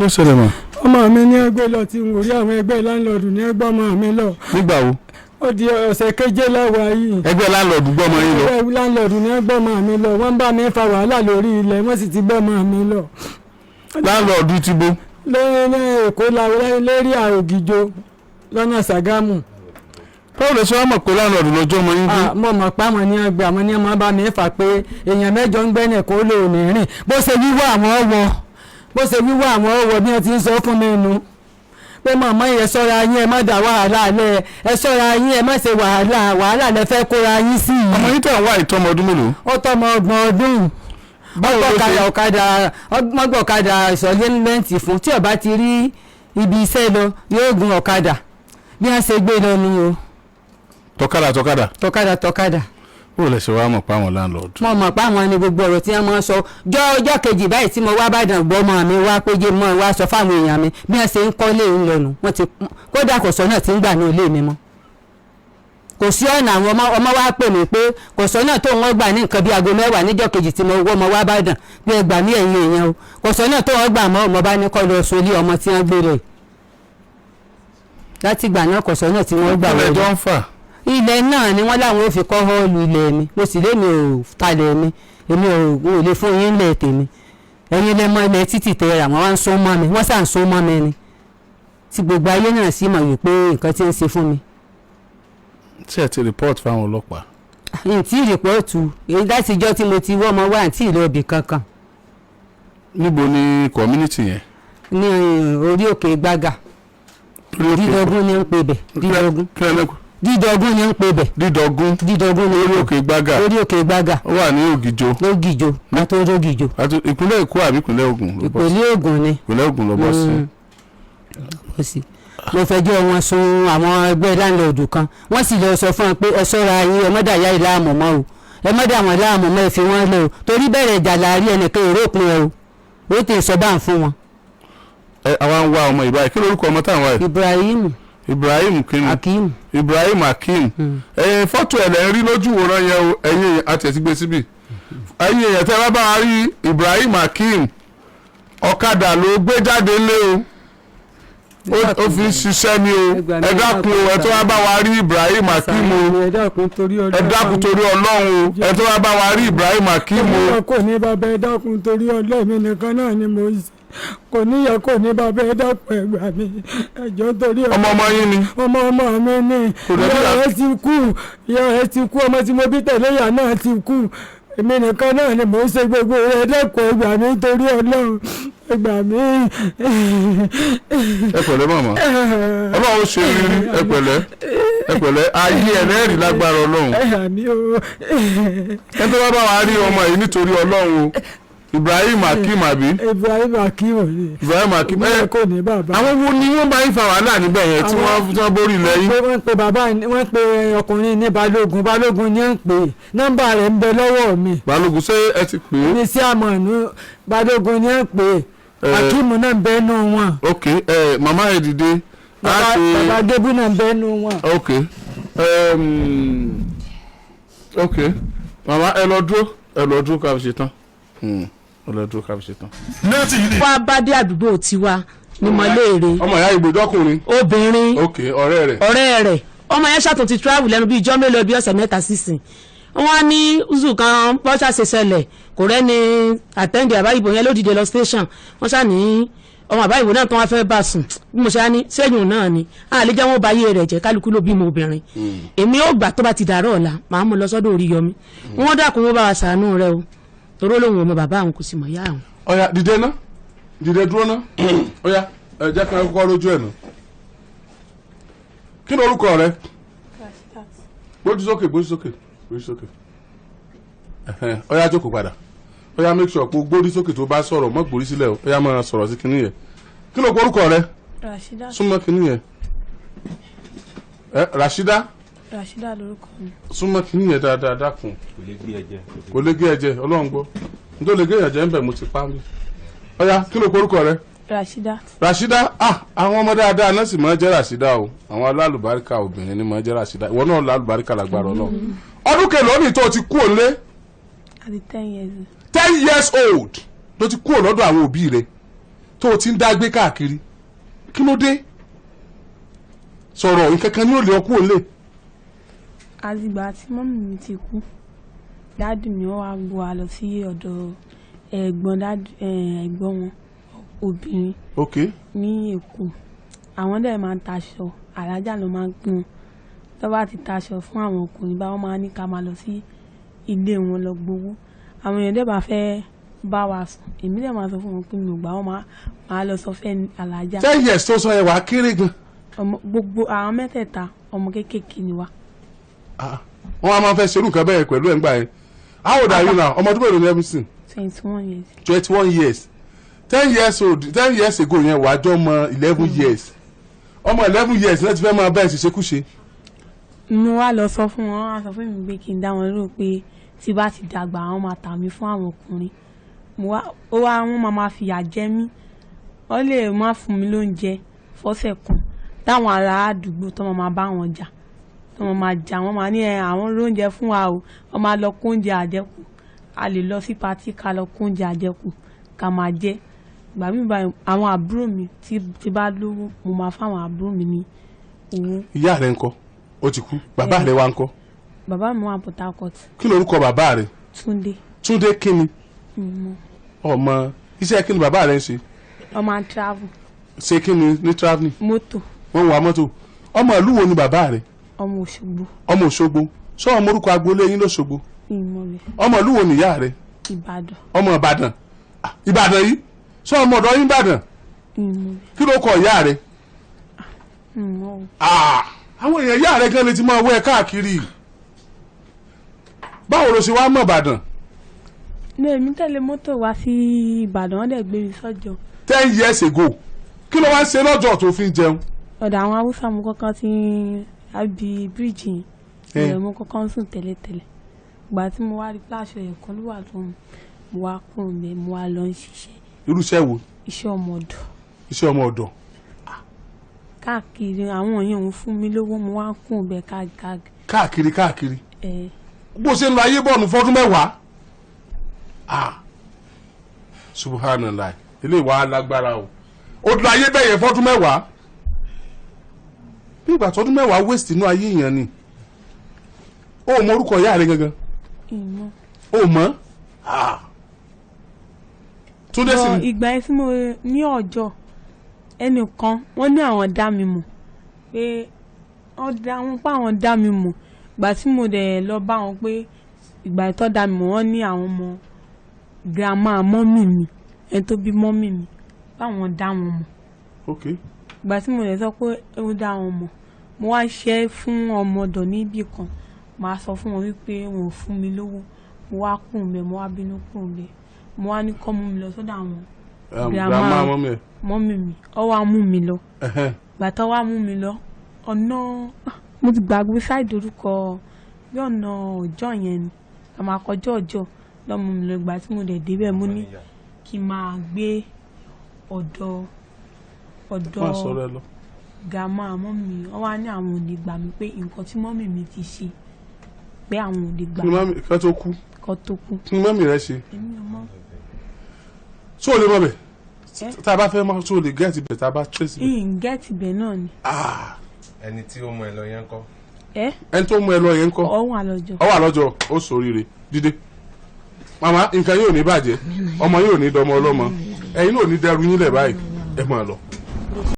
ló ṣẹlẹ̀ mọ́. ọmọ mi ní ẹgbẹ́ lọ tí n ò rí àwọn ẹgbẹ́ láńlọ́ọ̀dù ní ẹgbẹ́ ọmọ mi lọ. nígbà wo. ó di ọ̀sẹ̀ keje lọ́wọ́ yìí. ẹgbẹ́ láńlọ́ọ̀dù gbọ́ ọmọ yín lọ. ẹgbẹ́ láńlọ́ọ̀dù ní ẹgbẹ́ ọmọ mi lọ wọ́n bá mi fa wàhálà lórí ilẹ̀ wọ́n sì ti gbọ́ ọmọ mi lọ. láńlọ́ọ̀dù ti bo. lórí èkó lérí àrògìjò lọ́nà Ṣàgámù. báwo lè ṣe wá mọ̀ pé láńlọ́ọ̀dù lọ́jọ́ ọmọ yín gbé. mo mọ̀ pé àwọn ní ẹgbẹ́ àwọn ní ọmọ bá mi fà pé èèyàn mẹ́jọ ń gbẹ́nẹ̀ kó lò ní rìn bó ṣe wíwọ́ àwọn ọwọ́ bí wọ́n ti ń sọ fún mi nu pé màmá yẹn ṣọ́ra yín ẹ má dá wàhálà lẹ ẹ ṣọ́ra yín ẹ má ṣe wàhálà lẹ fẹ́ kóra yín sí i. ọmọ yín tẹ̀ ń wá ìtọ́mọ ọdún mélòó. ó tọmọ 30 ọdún. ọgbọ̀kadà ìsọ̀lẹ́mẹ́ǹtì fún tí ó bá ti rí ibi iṣẹ́ lọ yóò gun ọ̀kadà bí wọ́n ṣe gbé lọ ni o. tọ̀kadà. ó lè ṣe wá mọ̀ pa àwọn láńlọ́ọ̀dù. mo mọ̀ pa àwọn ni gbogbo ọ̀rọ̀ tí wọ́n máa ń sọ ọjọ́ kejì báyìí tí mo wá bàdàn gbọ́ ọmọ mi wá péjé mọ́ wá sọ fáwọn èèyàn mi bí wọ́n ṣe ń kọ́ lé ń lọ́nu wọ́n ti kódà kò sọ náà ti ń gbà ní ilé mi mọ́. kò sí ọ̀nà àwọn ọmọ wa pè mí pé kò sọ náà tó wọ́n gbà ní nǹkan bí aago 10 níjọ́ kejì tí mo wọ́ ọmọ wá bàdàn pé ẹgbà mí ẹ̀yìn èèyàn o kò sọ náà tó wọ́n gbà mọ́ ọmọ bá ní kọ́ lọ sólé ọmọ tí wọ́n gbé rẹ̀ láti gbà náà kò sọ náà tí wọ́n gbà wọ́n ilẹ̀ náà ni wọ́n láwọn ò fi kọ́ họ́ọ̀lù ilẹ̀ mi mo sì lémi ò talẹ̀ mi èmi ò lè fún yín lẹ̀ tèmi ẹ̀yin lẹ́mọ ilẹ̀ títì tẹ̀ ra wọ́n wá ń sún mọ́ mi wọ́n sà ń sún mọ́ mi ni tí gbogbo ayé náà sì mọ̀ wípé nǹkan tí ń ṣe fún mi. ṣé ẹ ti report fáwọn ọlọ́pàá. n tí rìpọ́ọ̀tù èyí láti ijọ́ tí mo ti wọ́ ọmọ wá àǹtí ìlú ọbì kankan. níbo ni community yẹn. ní orí òkè gbága dídọ́gún ni ń pè bẹ̀ dídọ́gún ni ń pè bẹ̀. dídọ́gún ni orí òkè gbága. ó wà ní ògìjò. kátó rógìjò. ìpínlẹ̀ Èkó àbí ìpínlẹ̀ Ògùn. ìpínlẹ̀ Ògùn ni. ìpínlẹ̀ Ògùn ló bọ́ sí. mo fẹjọ́ wọn sun àwọn ẹgbẹ́ láńlọ́ọ̀dù kan wọ́n sì lọ sọ fún wọn pé ẹ ṣọ́ra yín ẹ mọ́dà yá ìlà àmọ̀ mọ́ o ẹ mọ́dà wọn láàmú mọ́ ẹ fi wọ́n lẹ̀ o torí bẹ̀rẹ̀ ìjà láàrin ẹnìkan èrò òpin ẹ o ó ti sọ bá ń fún wọn. àwa ń wá ọmọ ìbáyìí kí lórúkọ ọmọ táwọn wáyé. Ibrahim kínní Ibrahim Hakeem fọ́tò ẹ̀ lẹ́ ń rí lójú wòran yẹn o ẹ̀yin àti ẹ̀sìn gbé síbì ẹ̀yin èèyàn tẹ́ bá wá rí Ibrahim Hakeem ọ̀kadà ló gbé jáde lé o ó fi ṣiṣẹ́ ni o ẹ dákun o ẹ tó wá bá wa rí Ibrahim Hakeem o ẹ dákun torí Ọlọ́run o ẹ tó wá bá wa rí Ibrahim Hakeem o. kò ní bàbá ẹ dákun torí Ọlọ́run mi nìkan náà ni mo ṣe kò níyà kò ní bàbá ẹ dákun ẹgbà mi ẹjọ́ torí ọmọ yín ni. ọmọ mi ni ìyá ẹ ti kú ọmọ tí mo bí tẹ̀lé ìyá náà ti kú èmi nìkan náà ni mò ń ṣe gbogbo rẹ dákun ẹgbà mi torí Ọlọ́run ẹgbà mi. ẹ pẹ̀lẹ́ màmá Ọlọ́run ṣe rírí ẹ pẹ̀lẹ́ ayé ẹlẹ́rìí lágbára Ọlọ́run ẹ tó bá wa rí ọmọ yìí nítorí Ọlọ́run o. Ibrahim Hakeem àbí. Ibrahim Hakeem kò ní bàbá. àwọn wo ni wọ́n bá ń fa wàhálà níbẹ̀ yẹn tí wọ́n borí lẹ́yìn. wọ́n pe ọkùnrin ní balógun ní ń pè nọ́mbà rẹ̀ ń bẹ lọ́wọ́ mi. balógun ṣé ẹ ti pè é. ní sí àmọ̀nù balógun ní ń pè Hakeem náà ń bẹ nù wọn. ok màmá ẹ dìde. bàbá Gébú náà ń bẹ nù wọn. ok màmá ẹ lọ dúró ká fi ṣe tán. ọlọ́dún ká fi ṣe tán. wá bá dé àdúgbò tiwa ní mọ̀lẹ́ẹ̀rẹ́. ọmọ ìyá ìgbòjọ́kùnrin. obìnrin. ok ọ̀rẹ́ rẹ̀ ọmọ yẹn ṣàtún ti travel lẹ́nu bíi ijọ́ mélòó bíi ọ̀sẹ̀ 3 sísìn. wọ́n ní uzu kan bọ́ṣà ṣe ṣẹlẹ̀ kò rẹ́ni àtẹ́ǹdì àbáyìbò yẹn ló dìde lọ station wọ́n ṣà ní ọmọ àbáyìbò náà tó wá fẹ́ bá sùn bí mo ṣe á ní sẹ́yìn náà ni àlejò wọn bá yé rẹ̀ jẹ́ kálukú ló bímọ obìnrin èmi ó gbà tó bá ti dàárọ̀ ọ̀la màá mú lọ sọ́dọ̀ Oríyọmí wọ́n dákun wọ́n bá wa ṣàánú rẹ o torí olóhùn ọmọ bàbá àwọn kò sì mọ̀ yá àwọn. ọ̀yà dìde dúró ná ọ̀yà jẹ́ kí wọ́n kọ́kọ́ lójú ẹ̀ nù. kí ni orúkọ rẹ. gbójú sókè ọ̀yà jókòó padà ọ̀yà make sure pé gbójú sókè tó bá sọ̀rọ̀ mọ́ gbórí sílẹ̀ ọ̀yà máa sọ̀rọ̀ sí kinní yẹn. kí ni orúkọ rẹ. Rashida. súnmọ́ kinní yẹn. Rashida lórúkọ mi. súnmọ́ kinní yẹn dáadáa dákun. kò lè gé ẹ̀jẹ̀ Ọlọ́run gbọ́ nítorí lè gé ẹ̀jẹ̀ ń bẹ̀ mo ti pa mí. ọ̀yà kí ló korúkọ rẹ. Rashida àwọn ọmọ dáadáa náà sì máa jẹ́ Rashida o àwọn alálùbáríkà obìnrin ni máa jẹ́ Rashida ìwọ náà lálùbáríkà lágbára Ọlọ́run. ọdún kẹlẹ́ òní tó ti kú òǹlé. àti 10 years. 10 years old tó ti kú òlọ́dọ̀ àwọn òbí rẹ̀ tó o ti ń dá gbé káàkiri kí ló dé sọ̀rọ̀ nǹkan kan ní òòlì ọkú òlé. àtìgbà tí mọ́mì mi ti kú dáàdì mi wá gbọ́ wa lọ sí ọ̀dọ̀ ẹ̀gbọ́n wọn obìnrin ní Èkó. Àwọn dẹ̀ máa ń taṣọ alájà ló máa ń pín wọn tó bá ti taṣọ fún àwọn ọkùnrin bá wọn máa ní ká máa lọ sí ilé wọn lọ gbowó. Àwọn èèyàn dẹ̀ bá fẹ́ bá wa sùn èmi dẹ̀ máa sọ fún wọn pé mi ò gbà wọn máa lọ sọ fẹ́ alájà. 10 years tó sọ yẹn wàá kéré gan. Gbogbo àwọn mẹ́tẹ̀ẹ̀ta ọmọ kéékèèké ni wa. Wọ́n á máa fẹ́ ṣerú nǹkan bẹ́ẹ̀ pẹ̀lú ẹ̀ ń gbà yẹn. How old are you now? ọmọ ọdún mélòó ni everything? 21 years. 21 years. 10 years ago yẹn wàá jọ ọmọ 11 years. Ọmọ 11 years náà ti fẹ́ máa bẹ́ẹ̀ ṣiṣẹ́kúṣe. Mo wá lọ sọ fún wọn, wọ́n á sọ fún mi pé kí n dá wọn lóhùn pé tí bá ti dàgbà àwọn máa tà mí fún àwọn ọkùnrin. Wọ́n máa fìyà jẹ mí. Wọ́n lè má fún mi lóúnjẹ fọ́sẹ̀ kan. Táwọn ará àdúgbò tó máa bá wọn jà. Tó máa jà wọ́n máa ní àwọn lóúnjẹ fún wa o. Wọ́n máa lọ kó oúnjẹ àjẹkù. A lè lọ sí patí ká lọ kó oúnjẹ àjẹkù ká máa jẹ. Ìgbà mi báyìí àwọn àbúrò mi tí bá lówó mo máa fáwọn àbúrò mi ní owó. Ìyá rẹ ńkọ́? Ó ti kú. Bàbá rẹ wá ńkọ́? Bàbá mi wà Port Harcourt. Kí lorúkọ bàbá rẹ? Túndé. Túndé kí ni? Ọmọ iṣẹ́ kí ni bàbá rẹ ń ṣe? Ọmọ à ń travel. Ṣé kí ni ní travelling? Mọ́tò. Wọ́n wà mọ́tò. Ọmọ ìlú wo ni bàbá rẹ? Ọmọ Òṣogbo. Ọmọ Òṣogbo. Sọ ọmọ orúkọ agboolé yín lóṣogbo? Ọmọ ìlú wo nìyá rẹ? Ìbàdàn. Ọmọ Ìbàdàn. Ìbàdàn yìí? Sọ ọmọ ọ̀dọ̀ yín Ìbàdàn? Kí ló kọ ìyá rẹ? Àwọn èèyàn ìyá rẹ gan lè ti máa wọ ẹ káàkiri. Báwo ló ṣe wá mọ̀ Ìbàdàn? Ní èmi tẹ̀lé mọ́tò wá sí Ìbàdàn wọ́n dẹ̀ gbé mi sọ́jọ́. 10 years ago kí ló wá ń ṣe lọ́jọ́ tó fi ń jẹun? Ọ̀dọ̀ àwọn Haúsá mo kọ́kọ́ ti àbí bíríìjì yẹn mo kọ́kọ́ ń sùn tẹ́lẹ̀tẹ́lẹ̀. Ìgbà tí mo wá rí pláṣọ ẹ̀kan ló wà lọ́rùn mo wá kúrò ńbẹ̀ mo wá lọ ń ṣiṣẹ́. Irú iṣẹ́ wo? Iṣẹ́ ọmọ ọ̀dọ̀. Iṣẹ́ ọmọ ọ̀dọ̀. Káàkiri àwọn èèyàn ń fún mi lówó mo wá kúrò ńbẹ̀ káàkiri. Káàkiri. Bó ṣe ń lọ ayé bọ́ọ̀nù fọ́dún mẹ́wàá. Subhanallah ilé ìwà alágbára o. Ó dùn ayé bẹ́ẹ̀ yẹn fọ́dún mẹ́wàá. Bí ìgbà tọ́dún mẹ́wàá waste inú ayé èèyàn ni. Ó mọ orúkọ ìyá rẹ gangan? Ó mọ̀? Túndé sí ni. Ìgbà yẹn tí mo ní ọjọ́ ẹnìkan wọ́n ní àwọn dá mi mọ̀ pé wọ́n dá mi mọ̀. Ìgbà tí mo dẹ̀ lọ bá wọn pé ìgbà tó dá mi mọ̀ wọ́n ní àwọn ọmọ grandma mọ́mì mi ẹni tó bí mọ́mì mi báwọn dá wọn mọ̀. Ìgbà tí mo dẹ̀ sọ pé ó dá wọn mọ̀ mo wá ṣe fún ọmọ ọ̀dọ̀ níbì kan màá sọ fún wọn wípé wọn ò fún mi lówó mo wá kúrò ńbẹ̀ mo wá bínú kúrò ńbẹ̀ mo wá ní kọ́ mú mi lọ sọ́dọ̀ àwọn grandma mọ́mì mi ó wá mú mi lọ. Ìgbà tó wá mú mi lọ ọ̀nà mo ti gbàgbé ṣáìdì orúkọ bí ọ̀nà ọjọ́ yẹn ni a máa kọjọ́ ọjọ́ lọ́mú mi lọ. Ìgbà tí mo dẹ̀ débẹ̀ mo ní kí n máa gbé ọ̀dọ̀ grandma mọ́mì wọ́n wá ní àwọn ò lè gbà mí pé nǹkan tí mọ́mì mi ti ṣe pé àwọn ò lè gbà mí. Kí tó kú? Kí ni mọ́mì rẹ ṣe? Èmi ò mọ̀. Ṣé o lè mọ̀ bẹ̀? Tá a bá fẹ́ mọ̀ ṣé o lè gẹ́ẹ̀tì bẹ̀ tá a bá trace bẹ̀? Gẹ́ẹ̀tì bẹ̀ náà ni. Ẹni tí ó mú ẹ lọ yẹn ńkọ́? Ẹni tó mú ẹ lọ yẹn ńkọ́? Ó wà lọ́jọ́. Ó wà lọ́jọ́ ó ṣoríire dídé. Màmá nǹkan yóò ní bàjẹ́ ọmọ yóò ní dọmọ ọlọ́mọ ẹ̀yin náà ò ní dẹrù yín lẹ̀ báyìí ẹ máa lọ.